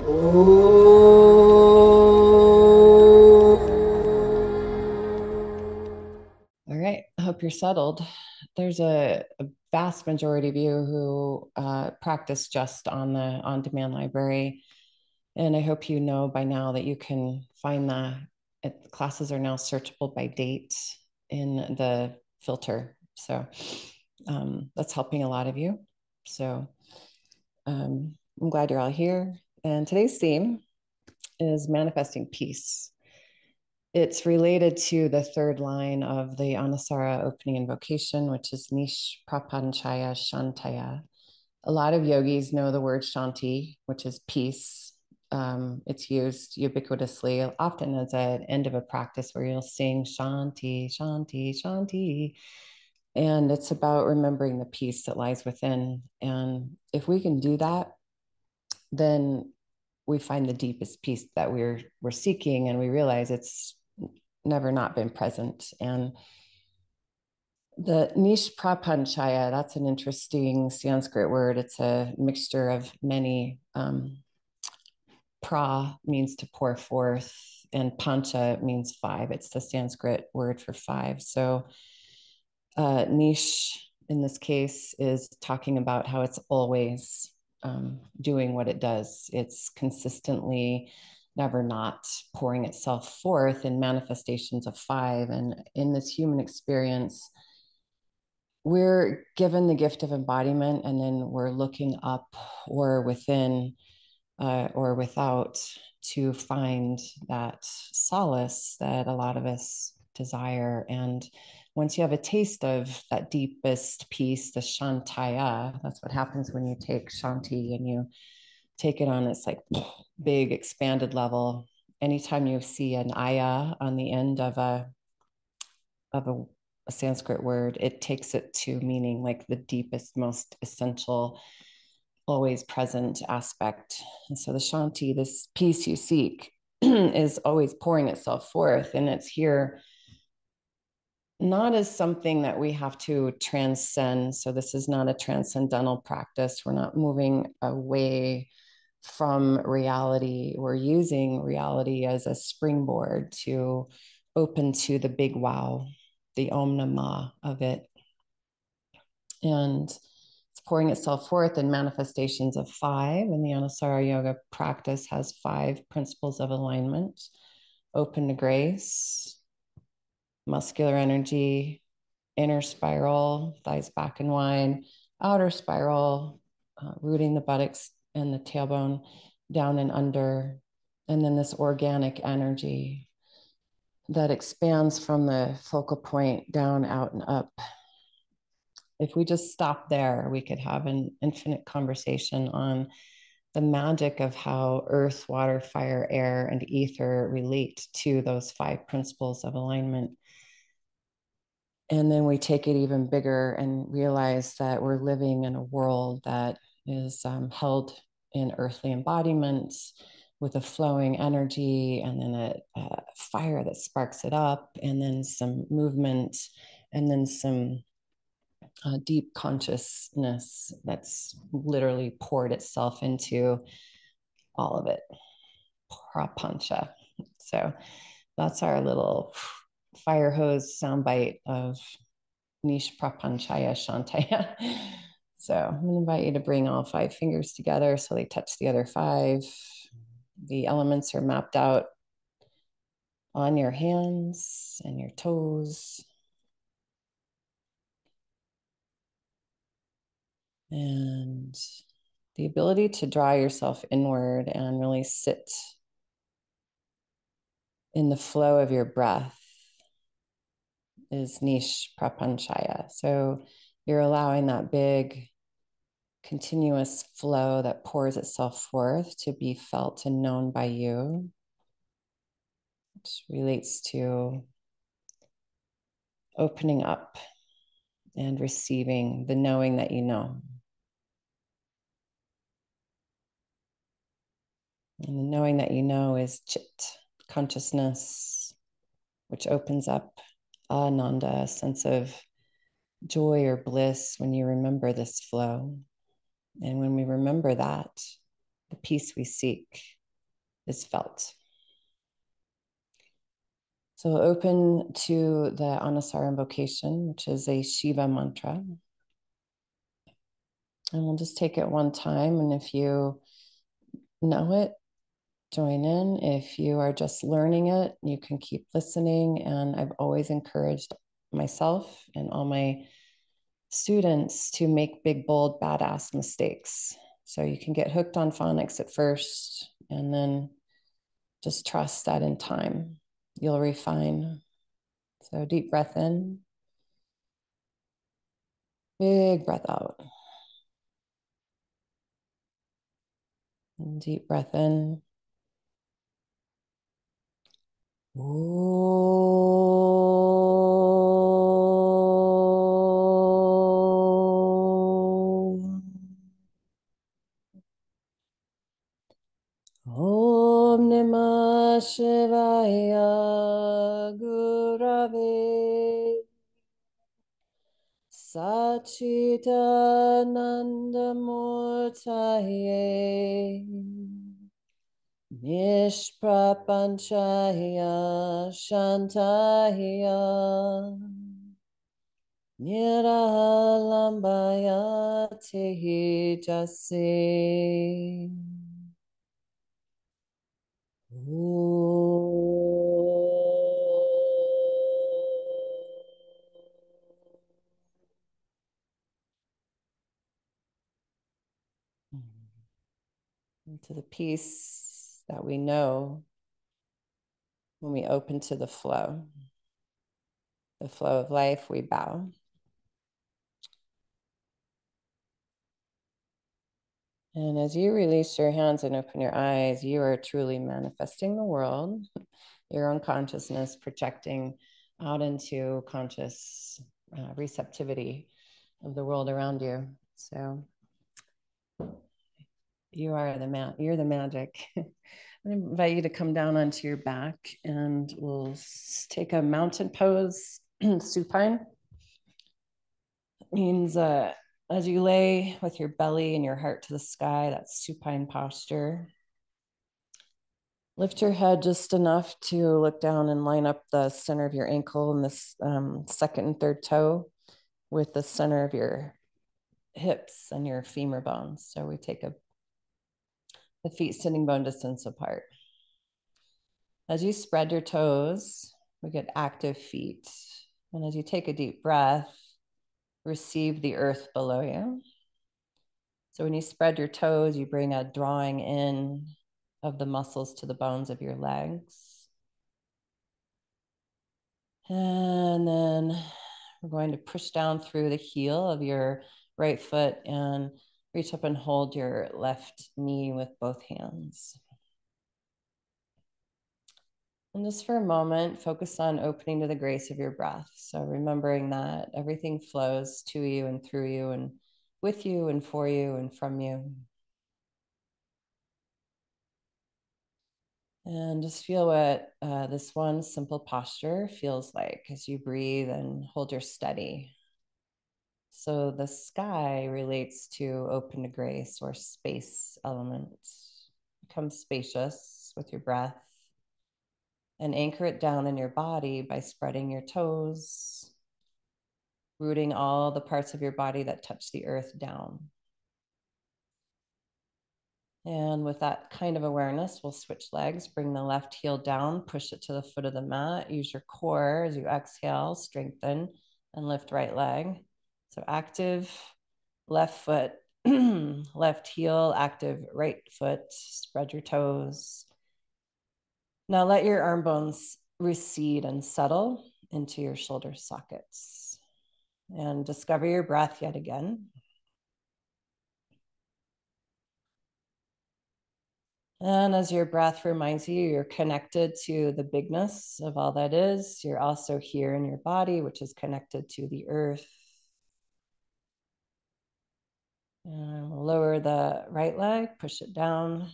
All right, I hope you're settled. There's a vast majority of you who practice just on the on-demand library, and I hope you know by now that you can find classes are now searchable by date in the filter. So that's helping a lot of you. So I'm glad you're all here. And today's theme is manifesting peace. It's related to the third line of the Anusara opening invocation, which is Nish Prapanchaya Shantaya. A lot of yogis know the word Shanti, which is peace. It's used ubiquitously, often as an end of a practice where you'll sing Shanti, Shanti, Shanti. And it's about remembering the peace that lies within. And if we can do that, then we find the deepest peace that we're seeking, and we realize it's never not been present. And the nish prapanchaya, that's an interesting Sanskrit word. It's a mixture of many. Pra means to pour forth, and pancha means five. It's the Sanskrit word for five. So niche in this case is talking about how it's always doing what it does. It's consistently never not pouring itself forth in manifestations of five. And in this human experience, we're given the gift of embodiment, and then we're looking up or within or without to find that solace that a lot of us desire. And once you have a taste of that deepest peace, the shantaya, that's what happens when you take shanti and you take it on this like big expanded level. Anytime you see an aya on the end of a Sanskrit word, it takes it to meaning like the deepest, most essential, always present aspect. And so the Shanti, this peace you seek, is always pouring itself forth. And it's here not as something that we have to transcend. So this is not a transcendental practice. We're not moving away from reality. We're using reality as a springboard to open to the big wow, the Om Namah of it. And it's pouring itself forth in manifestations of five. And the Anusara Yoga practice has five principles of alignment: open to grace, muscular energy, inner spiral, thighs back and wide, outer spiral, rooting the buttocks and the tailbone down and under. And then this organic energy that expands from the focal point down, out, and up. If we just stop there, we could have an infinite conversation on the magic of how earth, water, fire, air, and ether relate to those five principles of alignment. And then we take it even bigger and realize that we're living in a world that is held in earthly embodiments with a flowing energy, and then a fire that sparks it up, and then some movement, and then some deep consciousness that's literally poured itself into all of it. Prapancha. So that's our little fire hose soundbite of Nish Prapanchaya Shantaya. So I'm going to invite you to bring all five fingers together so they touch the other five. The elements are mapped out on your hands and your toes. And the ability to draw yourself inward and really sit in the flow of your breath is Nish Prapanchaya. So you're allowing that big, continuous flow that pours itself forth to be felt and known by you, which relates to opening up and receiving the knowing that you know. And the knowing that you know is chit, consciousness, which opens up ananda, a sense of joy or bliss when you remember this flow. And when we remember that, the peace we seek is felt. So open to the Anusara invocation, which is a Shiva mantra. And we'll just take it one time. And if you know it, join in. If you are just learning it, you can keep listening. And I've always encouraged myself and all my students to make big, bold, badass mistakes. So you can get hooked on phonics at first, and then just trust that in time you'll refine. So deep breath in, big breath out. And deep breath in. Om Namah Shivaya Gurave Sachidananda Murtaye Nishprapanchaya Shantaya Niralambaya Tehi Jase. To the peace that we know when we open to the flow of life, we bow. And as you release your hands and open your eyes, you are truly manifesting the world, your own consciousness projecting out into conscious receptivity of the world around you. So you're the magic. I invite you to come down onto your back, and we'll take a mountain pose, supine. It means as you lay with your belly and your heart to the sky, that's supine posture. Lift your head just enough to look down and line up the center of your ankle and this second and third toe with the center of your hips and your femur bones. So we take the feet sitting bone distance apart. As you spread your toes, we get active feet. And as you take a deep breath, receive the earth below you. So when you spread your toes, you bring a drawing in of the muscles to the bones of your legs. And then we're going to push down through the heel of your right foot and reach up and hold your left knee with both hands. And just for a moment, focus on opening to the grace of your breath. So remembering that everything flows to you and through you and with you and for you and from you. And just feel what this one simple posture feels like as you breathe and hold your steady. So the sky relates to open to grace or space element. Become spacious with your breath and anchor it down in your body by spreading your toes, rooting all the parts of your body that touch the earth down. And with that kind of awareness, we'll switch legs, bring the left heel down, push it to the foot of the mat, use your core as you exhale, strengthen, and lift right leg. So active left foot, left heel, active right foot, spread your toes. Now let your arm bones recede and settle into your shoulder sockets. And discover your breath yet again. And as your breath reminds you, you're connected to the bigness of all that is. You're also here in your body, which is connected to the earth. And we'll lower the right leg, push it down.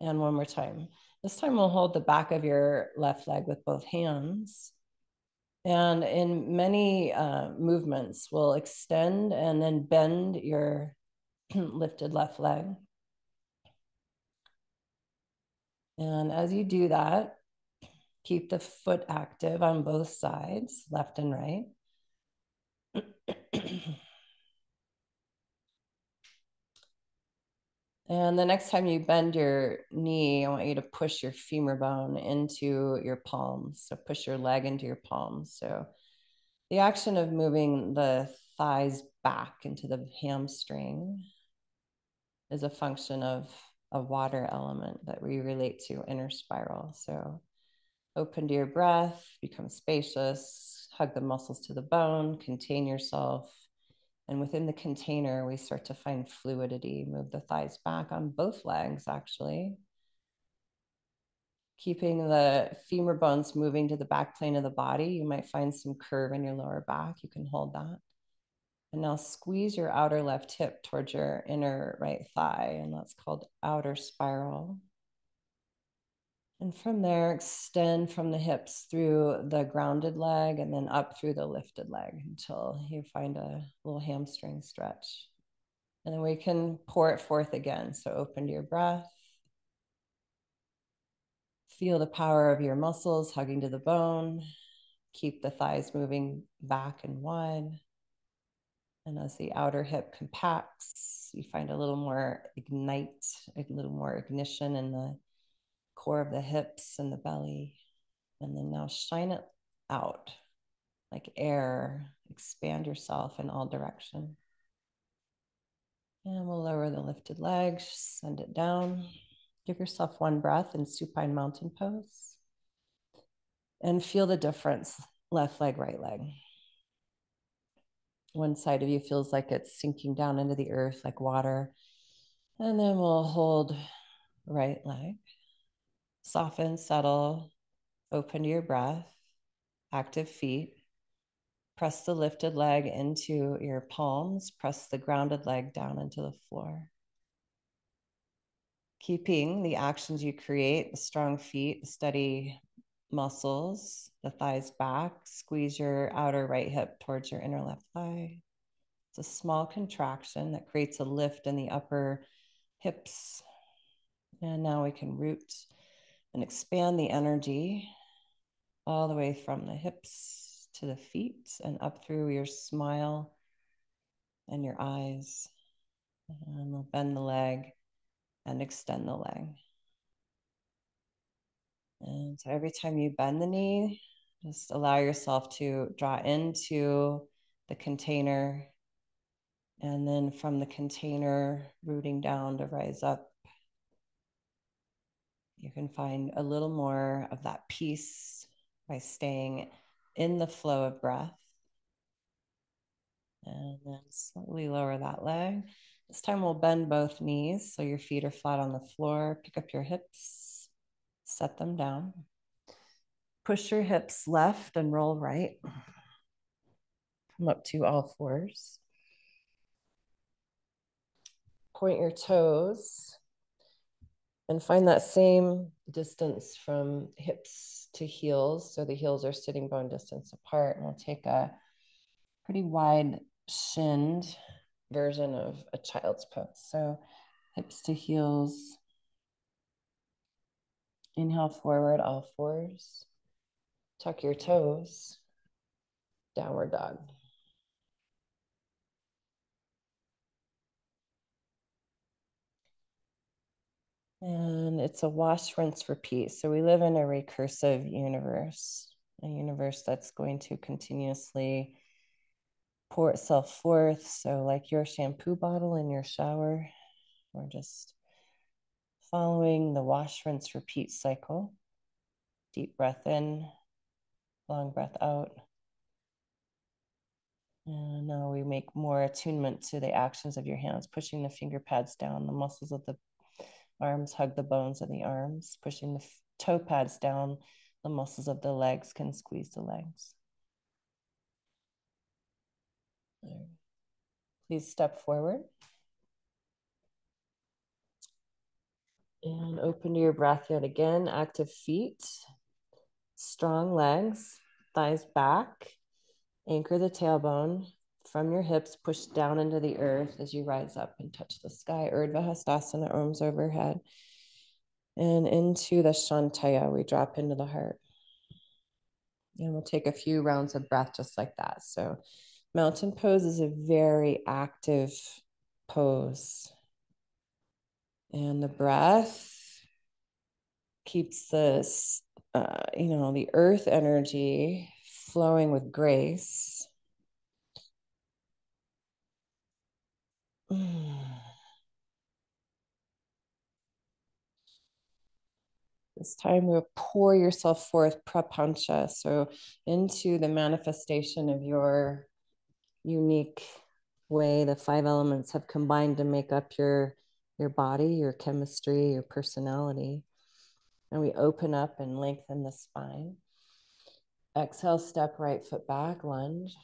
And one more time. This time we'll hold the back of your left leg with both hands. And in many movements, we'll extend and then bend your lifted left leg. And as you do that, keep the foot active on both sides, left and right. And the next time you bend your knee, I want you to push your femur bone into your palms. So push your leg into your palms. So the action of moving the thighs back into the hamstring is a function of a water element that we relate to inner spiral. So open to your breath, become spacious, hug the muscles to the bone, contain yourself. And within the container, we start to find fluidity. Move the thighs back on both legs, actually. Keeping the femur bones moving to the back plane of the body. You might find some curve in your lower back. You can hold that. And now squeeze your outer left hip towards your inner right thigh, and that's called outer spiral. And from there, extend from the hips through the grounded leg and then up through the lifted leg until you find a little hamstring stretch. And then we can pour it forth again. So open to your breath. Feel the power of your muscles hugging to the bone. Keep the thighs moving back and wide. And as the outer hip compacts, you find a little more ignite, a little more ignition in the core of the hips and the belly. And then now shine it out like air. Expand yourself in all directions. And we'll lower the lifted leg, send it down. Give yourself one breath in supine mountain pose. And feel the difference, left leg, right leg. One side of you feels like it's sinking down into the earth like water. And then we'll hold right leg. Soften, settle, open to your breath, active feet. Press the lifted leg into your palms. Press the grounded leg down into the floor. Keeping the actions you create, the strong feet, the steady muscles, the thighs back. Squeeze your outer right hip towards your inner left thigh. It's a small contraction that creates a lift in the upper hips. And now we can root and expand the energy all the way from the hips to the feet and up through your smile and your eyes. And we'll bend the leg and extend the leg. And so every time you bend the knee, just allow yourself to draw into the container. And then from the container, rooting down to rise up. You can find a little more of that peace by staying in the flow of breath. And then slowly lower that leg. This time we'll bend both knees so your feet are flat on the floor. Pick up your hips, set them down. Push your hips left and roll right. Come up to all fours. Point your toes and find that same distance from hips to heels. So the heels are sitting bone distance apart. And we'll take a pretty wide shinned version of a child's pose. So hips to heels. Inhale forward, all fours. Tuck your toes. Downward dog. And it's a wash, rinse, repeat. So we live in a recursive universe, a universe that's going to continuously pour itself forth. So like your shampoo bottle in your shower, we're just following the wash, rinse, repeat cycle. Deep breath in, long breath out. And now we make more attunement to the actions of your hands, pushing the finger pads down, the muscles of the arms hug the bones of the arms, pushing the toe pads down, the muscles of the legs can squeeze the legs. Please step forward. And open to your breath yet again. Active feet, strong legs, thighs back. Anchor the tailbone from your hips, push down into the earth as you rise up and touch the sky. Urdhva Hastasana, arms overhead. And into the Shantaya, we drop into the heart. And we'll take a few rounds of breath just like that. So mountain pose is a very active pose. And the breath keeps this, the earth energy flowing with grace. This time you pour yourself forth prapancha, so into the manifestation of your unique way the five elements have combined to make up your body, your chemistry, your personality. And we open up and lengthen the spine. Exhale, step right foot back, lunge.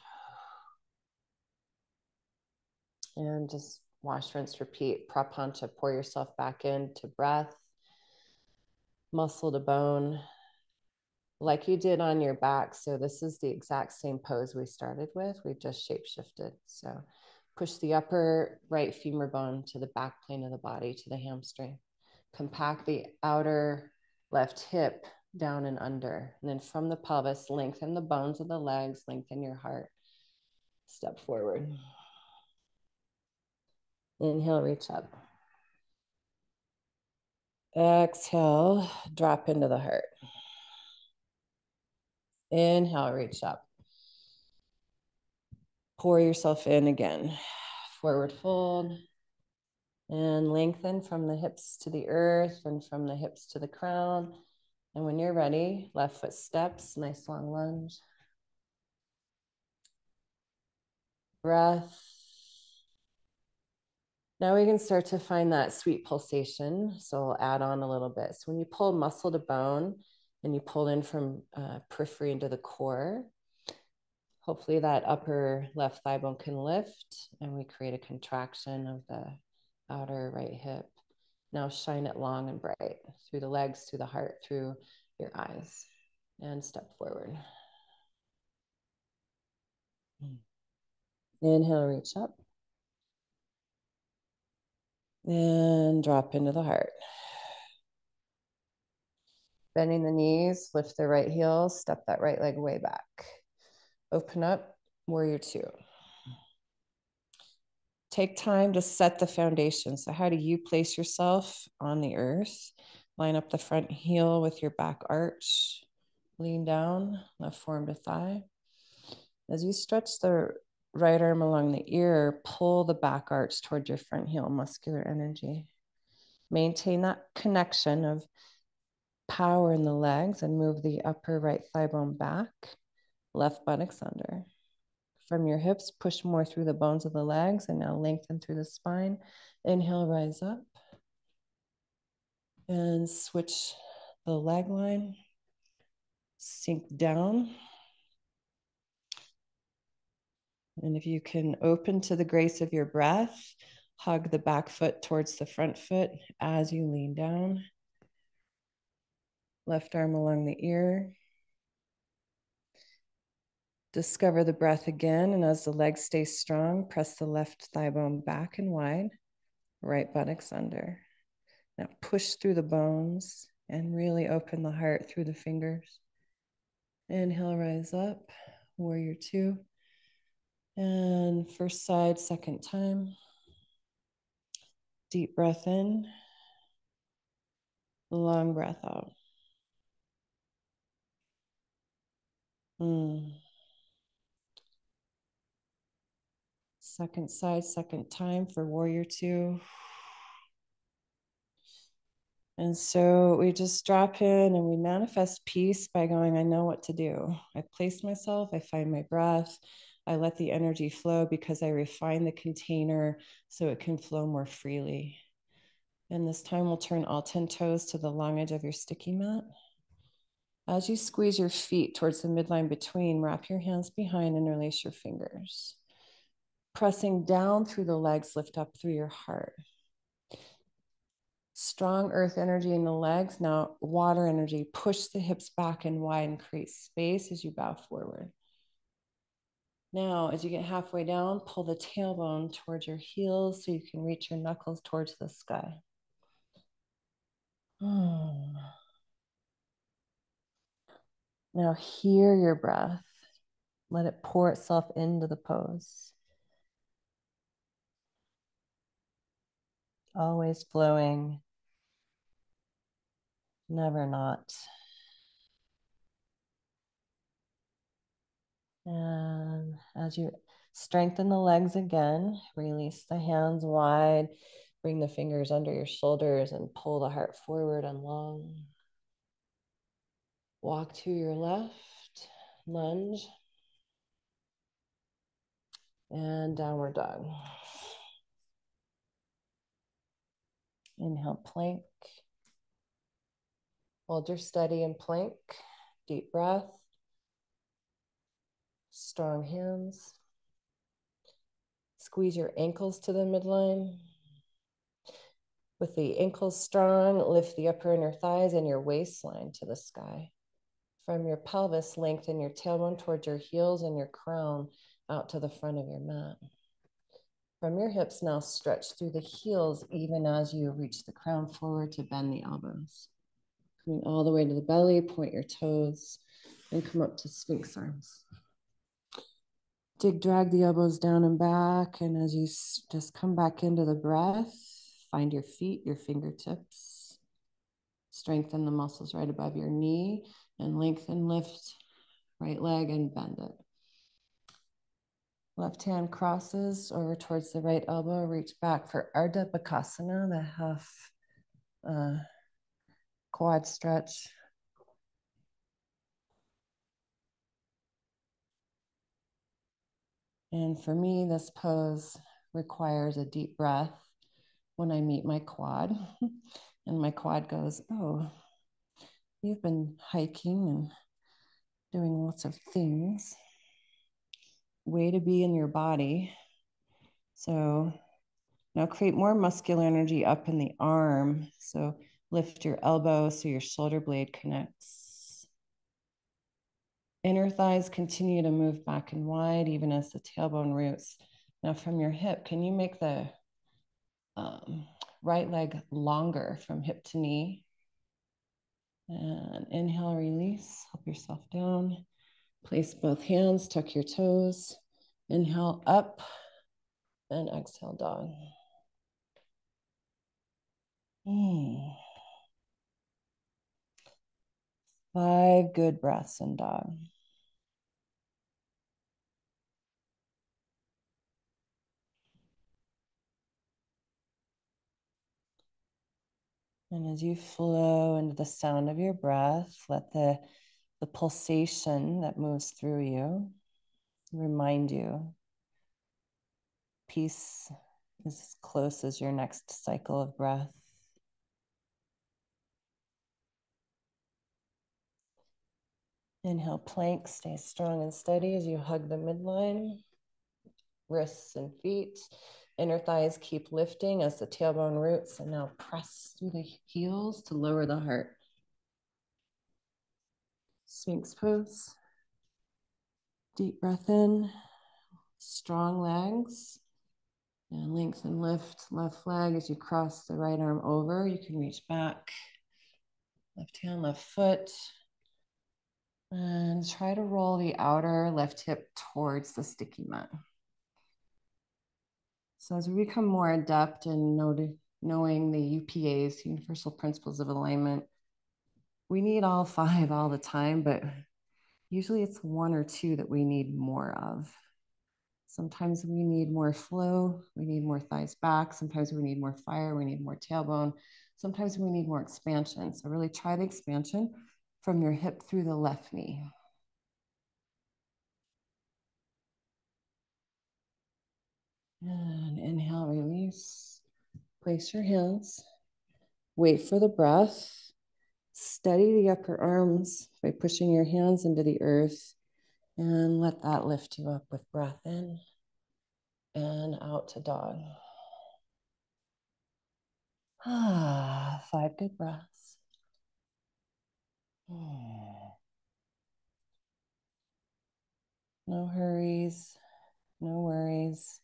And just wash, rinse, repeat. Prapancha, pour yourself back into breath, muscle to bone, like you did on your back. So this is the exact same pose we started with. We've just shape shifted. So push the upper right femur bone to the back plane of the body, to the hamstring. Compact the outer left hip down and under. And then from the pelvis, lengthen the bones of the legs, lengthen your heart. Step forward. Inhale, reach up. Exhale, drop into the heart. Inhale, reach up. Pour yourself in again. Forward fold. And lengthen from the hips to the earth and from the hips to the crown. And when you're ready, left foot steps, nice long lunge. Breath. Now we can start to find that sweet pulsation. So we'll add on a little bit. So when you pull muscle to bone and you pull in from periphery into the core, hopefully that upper left thigh bone can lift and we create a contraction of the outer right hip. Now shine it long and bright through the legs, through the heart, through your eyes, and step forward. Inhale, reach up. And drop into the heart. Bending the knees, lift the right heel, step that right leg way back. Open up, warrior two. Take time to set the foundation. So how do you place yourself on the earth? Line up the front heel with your back arch. Lean down, left forearm to thigh. As you stretch the right arm along the ear, pull the back arch toward your front heel, muscular energy. Maintain that connection of power in the legs and move the upper right thigh bone back, left buttocks under. From your hips, push more through the bones of the legs and now lengthen through the spine. Inhale, rise up. And switch the leg line. Sink down. And if you can open to the grace of your breath, hug the back foot towards the front foot as you lean down. Left arm along the ear. Discover the breath again, and as the legs stay strong, press the left thigh bone back and wide, right buttocks under. Now push through the bones and really open the heart through the fingers. Inhale, rise up, warrior two. And first side, second time. Deep breath in, long breath out. Second side, second time for warrior two. And so we just drop in and we manifest peace by going, I know what to do. I place myself, I find my breath, I let the energy flow because I refine the container so it can flow more freely. And this time we'll turn all 10 toes to the long edge of your sticky mat. As you squeeze your feet towards the midline between, wrap your hands behind and release your fingers. Pressing down through the legs, lift up through your heart. Strong earth energy in the legs. Now water energy. Push the hips back and wide and create space as you bow forward. Now, as you get halfway down, pull the tailbone towards your heels so you can reach your knuckles towards the sky. Now hear your breath. Let it pour itself into the pose. Always flowing, never not. And as you strengthen the legs again, release the hands wide, bring the fingers under your shoulders and pull the heart forward and long. Walk to your left, lunge, and downward dog. Inhale, plank. Hold your steady in plank. Deep breath. Strong hands. Squeeze your ankles to the midline. With the ankles strong, lift the upper inner thighs and your waistline to the sky. From your pelvis, lengthen your tailbone towards your heels and your crown out to the front of your mat. From your hips, now stretch through the heels even as you reach the crown forward to bend the elbows. Coming all the way to the belly, point your toes, and come up to Sphinx arms. Drag the elbows down and back, and as you just come back into the breath, find your feet, your fingertips. Strengthen the muscles right above your knee, and lengthen, lift right leg and bend it. Left hand crosses over towards the right elbow. Reach back for Ardha Bakasana, the half quad stretch. And for me, this pose requires a deep breath when I meet my quad. And my quad goes, oh, you've been hiking and doing lots of things. Way to be in your body. So now create more muscular energy up in the arm. So lift your elbow so your shoulder blade connects. Inner thighs continue to move back and wide, even as the tailbone roots. Now from your hip, can you make the right leg longer from hip to knee? And inhale, release, help yourself down. Place both hands, tuck your toes. Inhale up and exhale dog. Mm. 5 good breaths in dog. And as you flow into the sound of your breath, let the pulsation that moves through you remind you peace is as close as your next cycle of breath. Inhale, plank, stay strong and steady as you hug the midline, wrists and feet. Inner thighs keep lifting as the tailbone roots, and now press through the heels to lower the heart. Sphinx pose. Deep breath in, strong legs, and lengthen, lift left leg as you cross the right arm over. You can reach back, left hand, left foot, and try to roll the outer left hip towards the sticky mat. So as we become more adept in knowing the UPAs, Universal Principles of Alignment, we need all 5 all the time, but usually it's 1 or 2 that we need more of. Sometimes we need more flow, we need more thighs back, sometimes we need more fire, we need more tailbone, sometimes we need more expansion. So really try the expansion from your hip through the left knee. And inhale, release. Place your hands. Wait for the breath. Steady the upper arms by pushing your hands into the earth, and let that lift you up with breath in and out to dog. 5 good breaths. No hurries, no worries.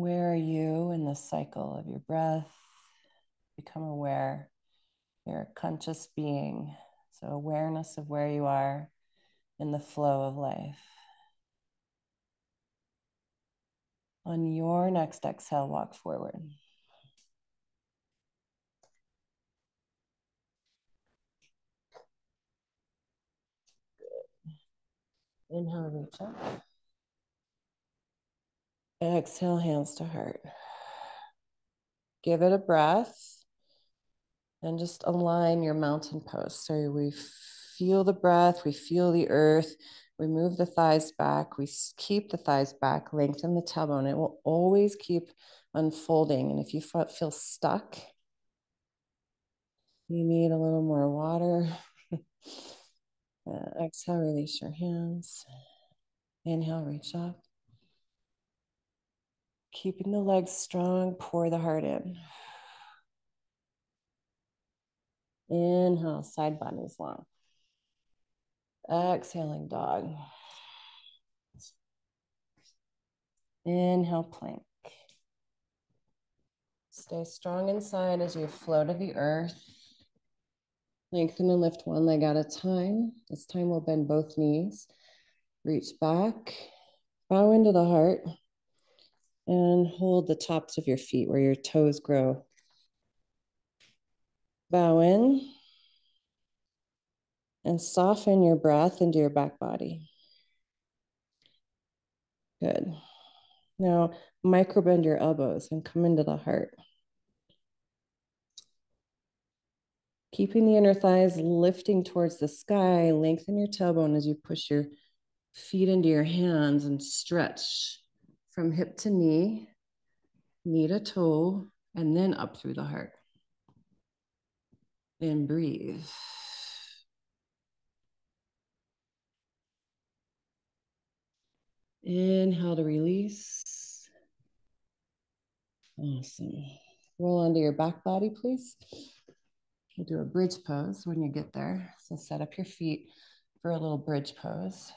Where are you in the cycle of your breath? Become aware. You're a conscious being. So awareness of where you are in the flow of life. On your next exhale, walk forward. Inhale, reach up. Exhale, hands to heart. Give it a breath and just align your mountain pose. So we feel the breath, we feel the earth, we move the thighs back, we keep the thighs back, lengthen the tailbone. It will always keep unfolding. And if you feel stuck, you need a little more water. Exhale, release your hands. Inhale, reach up. Keeping the legs strong, pour the heart in. Inhale, side body is long. Exhaling, dog. Inhale, plank. Stay strong inside as you flow to the earth. Lengthen and lift one leg at a time. This time we'll bend both knees. Reach back, bow into the heart, and hold the tops of your feet where your toes grow. Bow in and soften your breath into your back body. Good. Now, microbend your elbows and come into the heart. Keeping the inner thighs lifting towards the sky, lengthen your tailbone as you push your feet into your hands and stretch from hip to knee, knee to toe, and then up through the heart. And breathe. Inhale to release. Awesome. Roll onto your back body, please. We'll do a bridge pose when you get there. So set up your feet for a little bridge pose.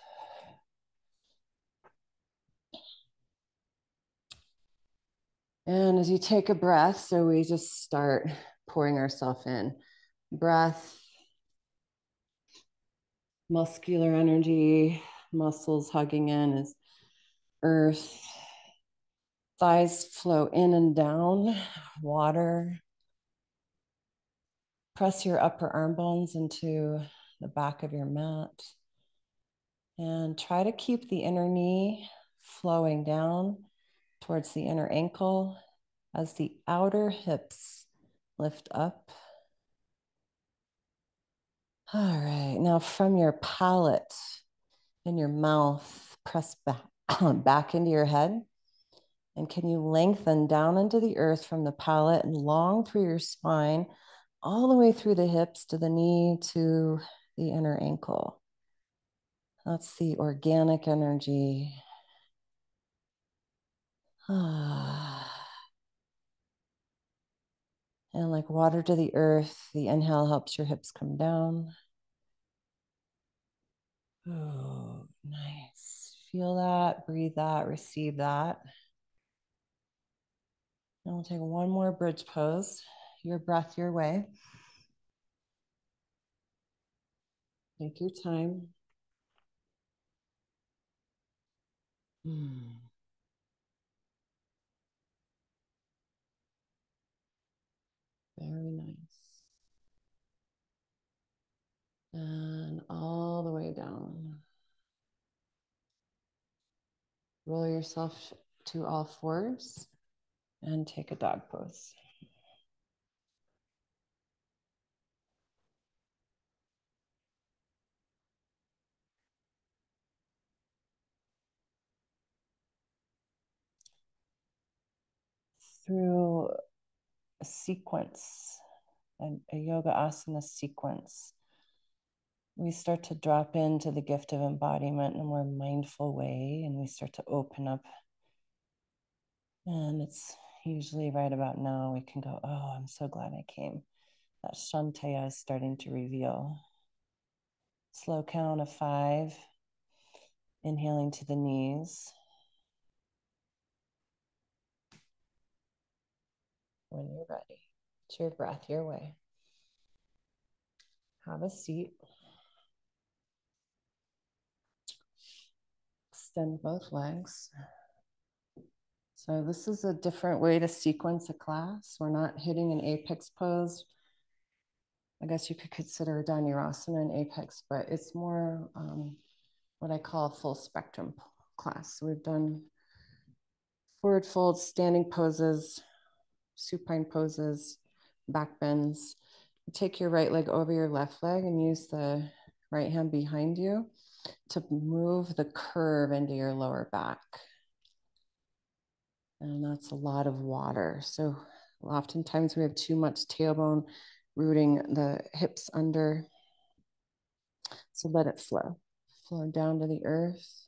And as you take a breath, so we just start pouring ourselves in. Breath, muscular energy, muscles hugging in as earth. Thighs flow in and down, water. Press your upper arm bones into the back of your mat. And try to keep the inner knee flowing down towards the inner ankle as the outer hips lift up. All right, now from your palate and your mouth, press back, back into your head. And can you lengthen down into the earth from the palate and long through your spine, all the way through the hips to the knee to the inner ankle. That's the organic energy. And like water to the earth, the inhale helps your hips come down. Oh, nice. Feel that, breathe that, receive that. And we'll take one more bridge pose. Your breath your way. Take your time. Very nice. And all the way down. Roll yourself to all fours and take a dog pose. Through a sequence, a yoga asana sequence, we start to drop into the gift of embodiment in a more mindful way, and we start to open up. And it's usually right about now we can go, oh, I'm so glad I came. That Shantaya is starting to reveal. Slow count of 5, inhaling to the knees. when you're ready. It's your breath, your way. Have a seat. Extend both legs. So this is a different way to sequence a class. We're not hitting an apex pose. I guess you could consider Dhanurasana an apex, but it's more what I call a full spectrum class. So we've done forward folds, standing poses, supine poses, back bends. Take your right leg over your left leg and use the right hand behind you to move the curve into your lower back. And that's a lot of water. So oftentimes we have too much tailbone rooting the hips under. So let it flow. Flow down to the earth.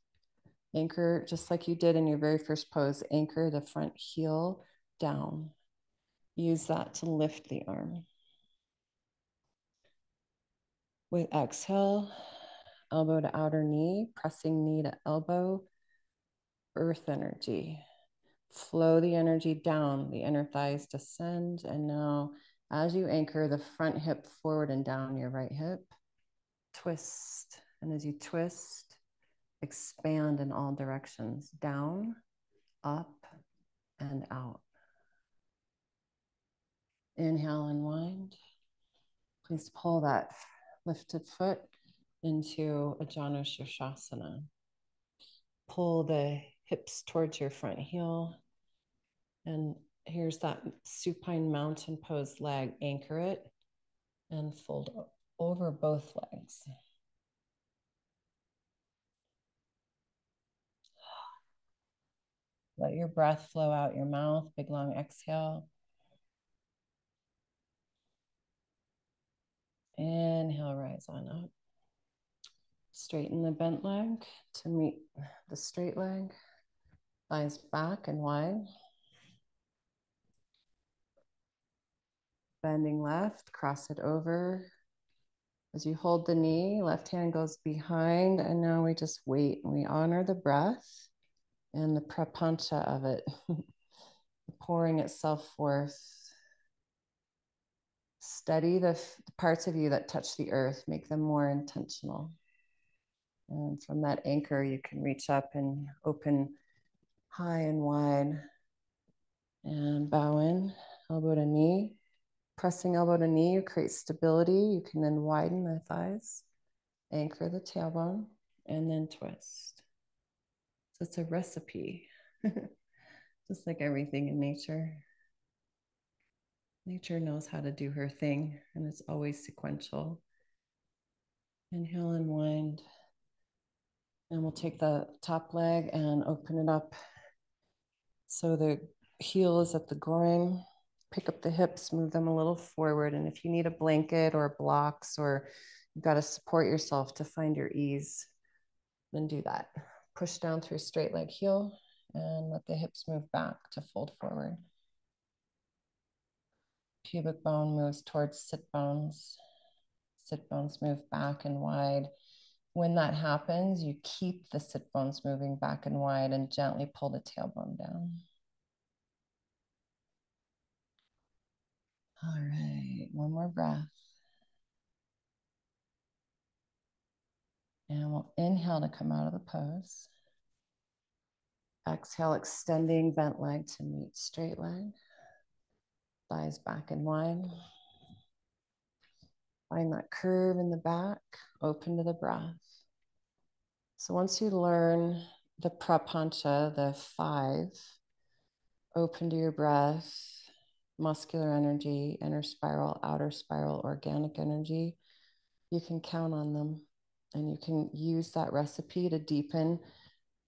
Anchor, just like you did in your very first pose, anchor the front heel down. Use that to lift the arm. With exhale, elbow to outer knee, pressing knee to elbow, earth energy. Flow the energy down, the inner thighs descend. And now as you anchor the front hip forward and down your right hip, twist. And as you twist, expand in all directions, down, up, and out. Inhale, unwind. Please pull that lifted foot into a Janu Shirshasana. Pull the hips towards your front heel. And here's that supine mountain pose leg. Anchor it and fold over both legs. Let your breath flow out your mouth. Big long exhale. Inhale, rise on up. Straighten the bent leg to meet the straight leg. Thighs back and wide. Bending left, cross it over. As you hold the knee, left hand goes behind, and now we just wait and we honor the breath and the prapancha of it, pouring itself forth. Steady the parts of you that touch the earth, make them more intentional. And from that anchor, you can reach up and open high and wide and bow in, elbow to knee. Pressing elbow to knee, you create stability. You can then widen the thighs, anchor the tailbone, and then twist. So it's a recipe, just like everything in nature. Nature knows how to do her thing, and it's always sequential. Inhale, unwind. And we'll take the top leg and open it up. So the heel is at the groin. Pick up the hips, move them a little forward. And if you need a blanket or blocks, or you've got to support yourself to find your ease, then do that. Push down through straight leg heel and let the hips move back to fold forward. Pubic bone moves towards sit bones. Sit bones move back and wide. When that happens, you keep the sit bones moving back and wide and gently pull the tailbone down. All right, one more breath. And we'll inhale to come out of the pose. Exhale, extending bent leg to meet straight leg. Thighs back and wide. Find that curve in the back, open to the breath. So once you learn the prapancha, the 5, open to your breath, muscular energy, inner spiral, outer spiral, organic energy, you can count on them. And you can use that recipe to deepen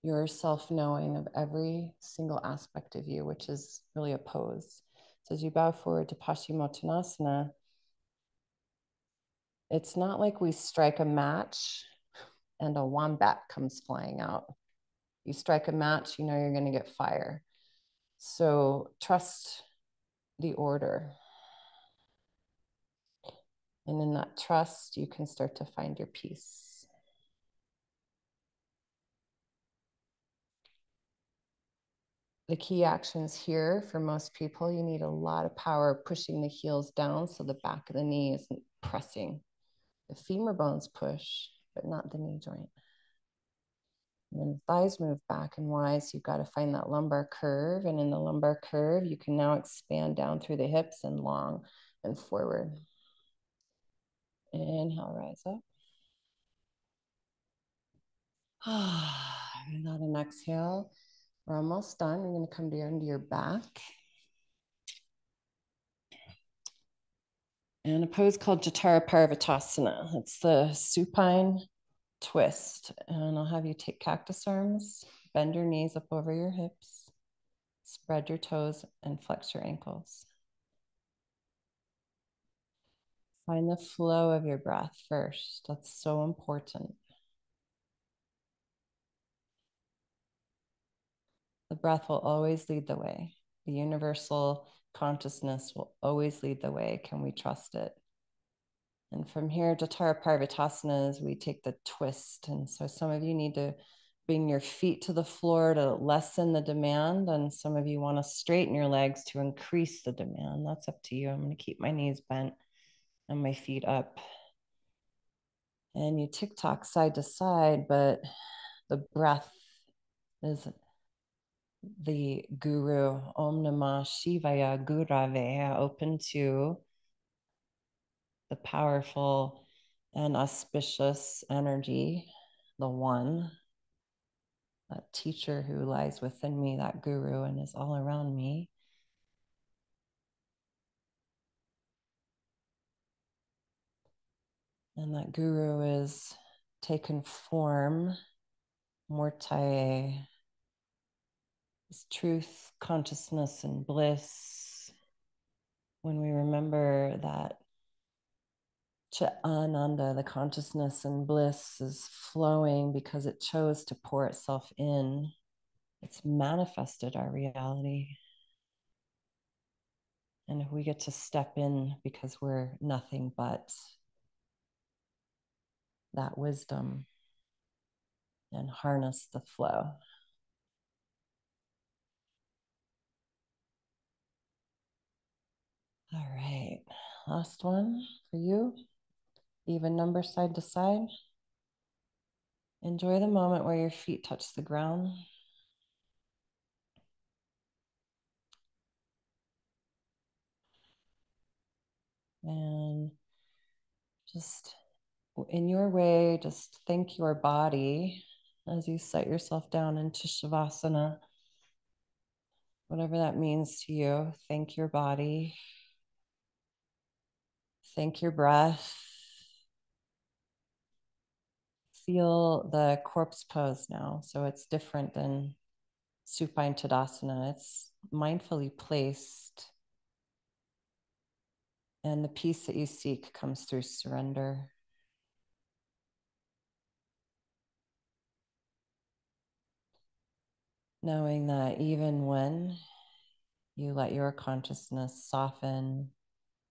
your self-knowing of every single aspect of you, which is really a pose. So as you bow forward to Paschimottanasana, it's not like we strike a match and a wombat comes flying out. You strike a match, you know you're going to get fire. So trust the order. And in that trust, you can start to find your peace. The key actions here for most people, you need a lot of power pushing the heels down so the back of the knee isn't pressing. The femur bones push, but not the knee joint. And then the thighs move back and wide, so you've got to find that lumbar curve. And in the lumbar curve, you can now expand down through the hips and long and forward. Inhale, rise up. And on an exhale, we're almost done. You're going to come down to your back. And a pose called Jatara Parvatasana. It's the supine twist. And I'll have you take cactus arms, bend your knees up over your hips, spread your toes, and flex your ankles. Find the flow of your breath first. That's so important. The breath will always lead the way. The universal consciousness will always lead the way. Can we trust it? And from here, Jatara Parvatasana, we take the twist. And so some of you need to bring your feet to the floor to lessen the demand. And some of you want to straighten your legs to increase the demand. That's up to you. I'm going to keep my knees bent and my feet up. And you tick-tock side to side, but the breath is the guru. Om Namah Shivaya Gurave, open to the powerful and auspicious energy, the one, that teacher who lies within me, that guru, and is all around me. And that guru is taken form, mortae, is truth, consciousness, and bliss. When we remember that Ananda, the consciousness and bliss, is flowing because it chose to pour itself in. It's manifested our reality. And if we get to step in because we're nothing but that wisdom and harness the flow. All right, last one for you. Even number side to side. Enjoy the moment where your feet touch the ground. And just in your way, just thank your body as you set yourself down into Shavasana. Whatever that means to you, thank your body. Thank your breath. Feel the corpse pose now. So it's different than supine Tadasana. It's mindfully placed. And the peace that you seek comes through surrender. Knowing that even when you let your consciousness soften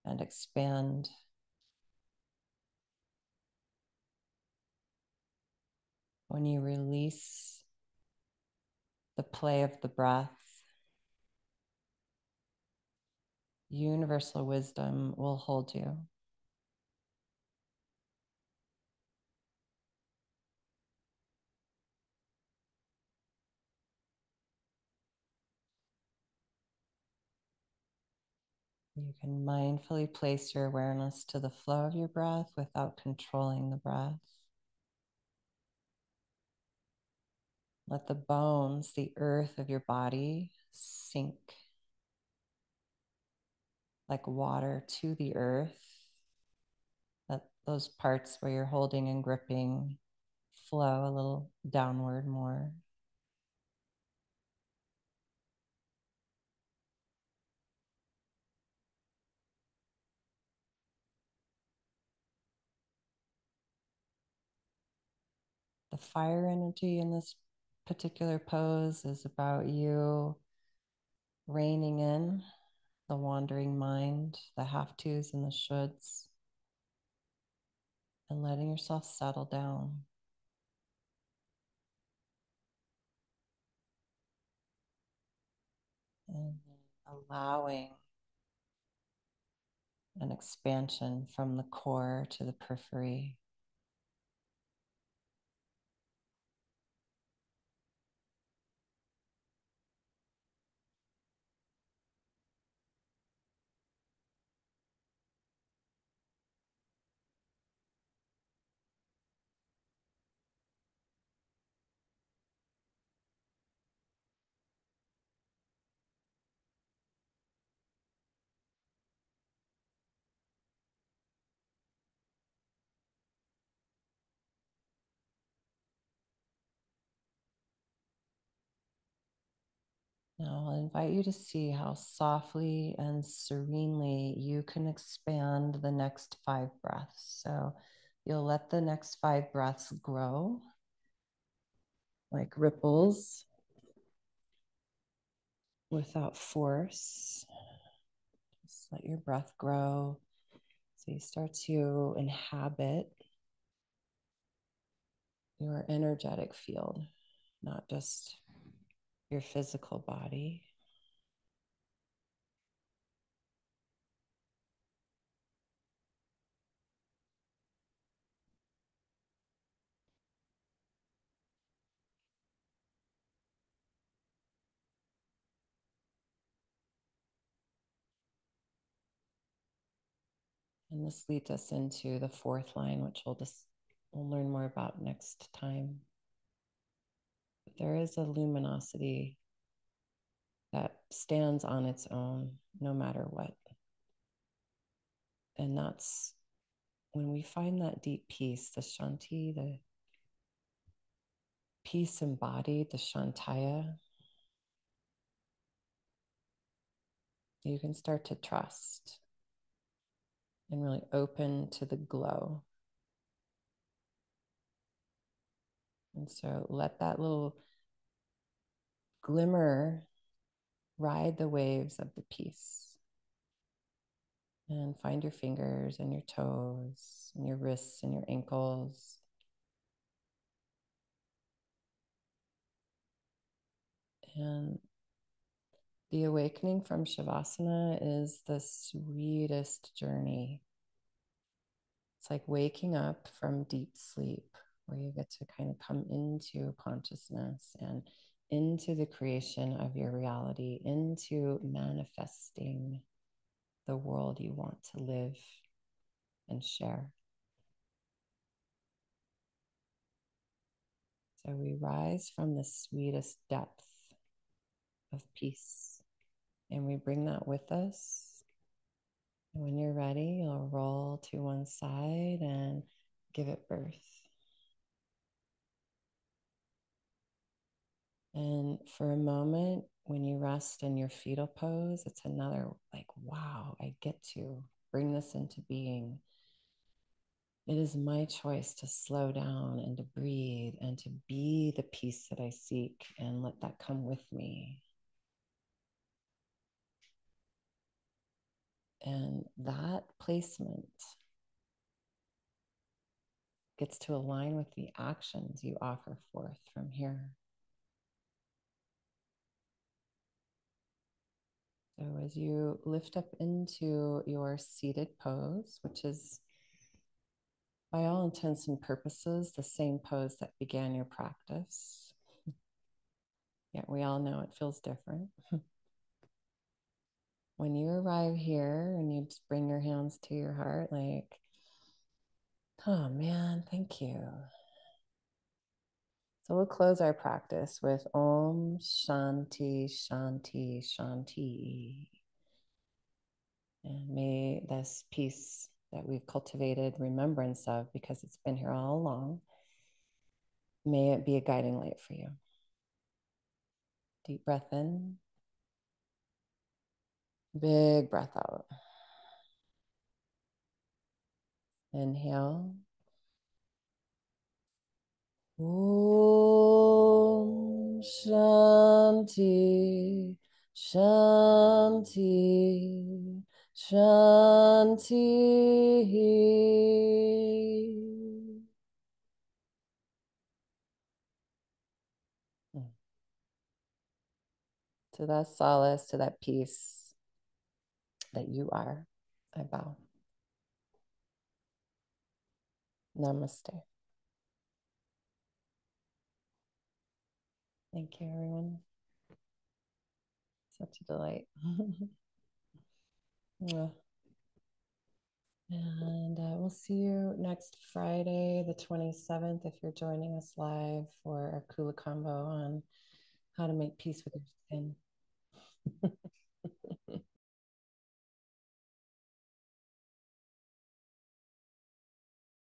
and expand, when you release the play of the breath, universal wisdom will hold you. You can mindfully place your awareness to the flow of your breath without controlling the breath. Let the bones, the earth of your body, sink like water to the earth. Let those parts where you're holding and gripping flow a little downward more. The fire energy in this particular pose is about you reining in the wandering mind, the have-tos and the shoulds, and letting yourself settle down. And allowing an expansion from the core to the periphery. Now I'll invite you to see how softly and serenely you can expand the next 5 breaths. So you'll let the next 5 breaths grow like ripples without force. Just let your breath grow. So you start to inhabit your energetic field, not just your physical body. And this leads us into the 4th line, which we'll learn more about next time. But there is a luminosity that stands on its own no matter what. And that's when we find that deep peace, the Shanti, the peace embodied, the Shantaya, you can start to trust and really open to the glow. And so let that little glimmer ride the waves of the peace. And find your fingers and your toes and your wrists and your ankles. And the awakening from Shavasana is the sweetest journey. It's like waking up from deep sleep, where you get to kind of come into consciousness and into the creation of your reality, into manifesting the world you want to live and share. So we rise from the sweetest depth of peace, and we bring that with us. And when you're ready, you'll roll to one side and give it birth. And for a moment, when you rest in your fetal pose, it's another like, wow, I get to bring this into being. It is my choice to slow down and to breathe and to be the peace that I seek and let that come with me. And that placement gets to align with the actions you offer forth from here. So as you lift up into your seated pose, which is by all intents and purposes the same pose that began your practice, yet we all know it feels different. When you arrive here and you just bring your hands to your heart, like, oh man, thank you. So we'll close our practice with Om Shanti Shanti Shanti. And may this peace that we've cultivated remembrance of, because it's been here all along, may it be a guiding light for you. Deep breath in. Big breath out. Inhale. Om Shanti Shanti Shanti. To that solace, to that peace that you are, I bow. Namaste. Thank you, everyone. Such a delight. And we'll see you next Friday, the 27th, if you're joining us live for our Kula combo on how to make peace with your skin.